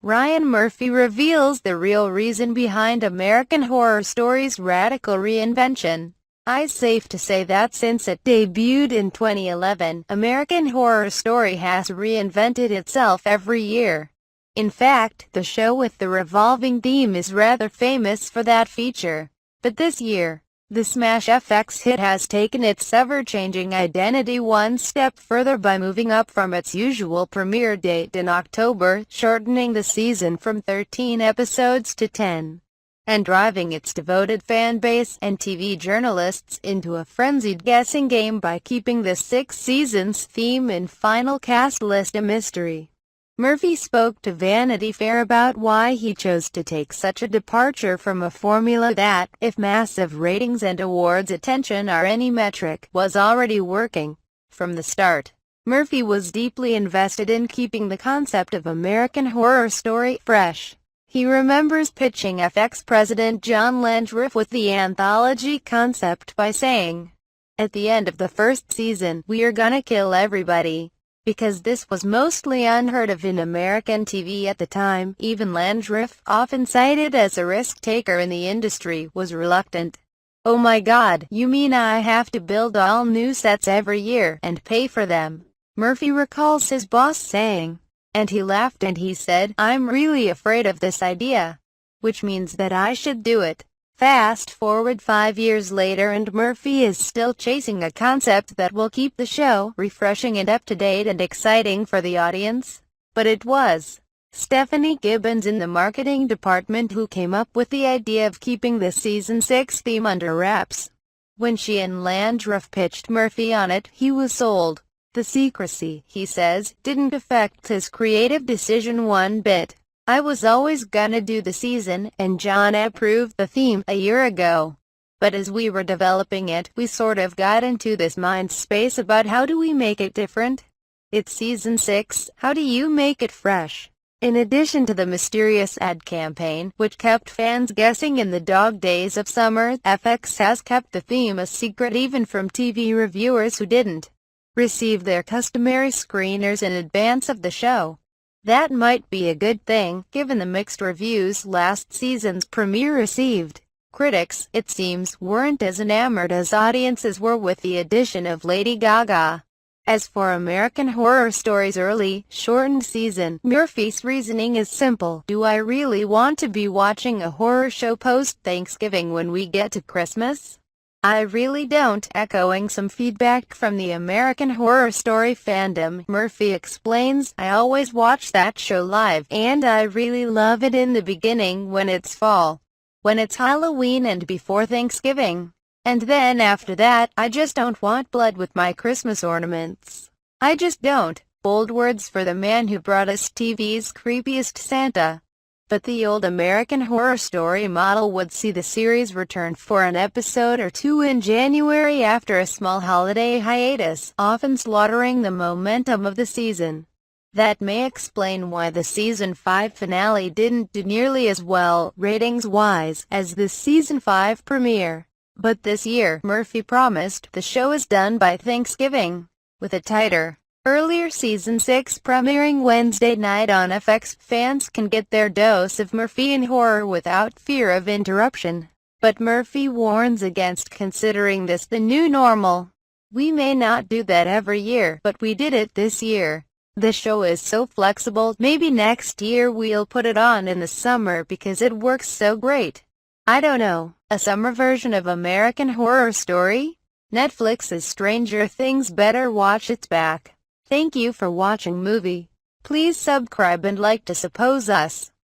Ryan Murphy reveals the real reason behind American Horror Story's radical reinvention. It's safe to say that since it debuted in 2011, American Horror Story has reinvented itself every year. In fact, the show with the revolving theme is rather famous for that feature. But this year, the Smash FX hit has taken its ever-changing identity one step further by moving up from its usual premiere date in October, shortening the season from 13 episodes to 10, and driving its devoted fan base and TV journalists into a frenzied guessing game by keeping the 6 seasons theme and final cast list a mystery. Murphy spoke to Vanity Fair about why he chose to take such a departure from a formula that, if massive ratings and awards attention are any metric, was already working. From the start, Murphy was deeply invested in keeping the concept of American Horror Story fresh. He remembers pitching FX president John Landreth with the anthology concept by saying, "At the end of the first season, we're gonna kill everybody." Because this was mostly unheard of in American TV at the time, even Landreth, often cited as a risk-taker in the industry, was reluctant. "Oh my God, you mean I have to build all new sets every year, and pay for them?" Murphy recalls his boss saying. And he laughed and he said, "I'm really afraid of this idea. Which means that I should do it." Fast forward 5 years later and Murphy is still chasing a concept that will keep the show refreshing and up-to-date and exciting for the audience. But it was Stephanie Gibbons in the marketing department who came up with the idea of keeping the season 6 theme under wraps. When she and Landreth pitched Murphy on it, he was sold. The secrecy, he says, didn't affect his creative decision one bit. "I was always gonna do the season, and John approved the theme a year ago. But as we were developing it, we sort of got into this mind space about how do we make it different? It's season 6, how do you make it fresh?" In addition to the mysterious ad campaign, which kept fans guessing in the dog days of summer, FX has kept the theme a secret even from TV reviewers who didn't receive their customary screeners in advance of the show. That might be a good thing, given the mixed reviews last season's premiere received. Critics, it seems, weren't as enamored as audiences were with the addition of Lady Gaga. As for American Horror Story's early, shortened season, Murphy's reasoning is simple. "Do I really want to be watching a horror show post-Thanksgiving when we get to Christmas? I really don't." Echoing some feedback from the American Horror Story fandom, Murphy explains, "I always watch that show live, and I really love it in the beginning when it's fall, when it's Halloween and before Thanksgiving. And then after that, I just don't want blood with my Christmas ornaments. I just don't." Bold words for the man who brought us TV's creepiest Santa. But the old American Horror Story model would see the series return for an episode or two in January after a small holiday hiatus, often slaughtering the momentum of the season. That may explain why the season 5 finale didn't do nearly as well, ratings-wise, as the season 5 premiere. But this year, Murphy promised, the show is done by Thanksgiving. With a tighter, earlier season 6 premiering Wednesday night on FX, fans can get their dose of Murphy horror without fear of interruption. But Murphy warns against considering this the new normal. "We may not do that every year, but we did it this year. The show is so flexible, maybe next year we'll put it on in the summer because it works so great. I don't know, a summer version of American Horror Story? Netflix's Stranger Things better watch its back." Thank you for watching movie. Please subscribe and like to support us.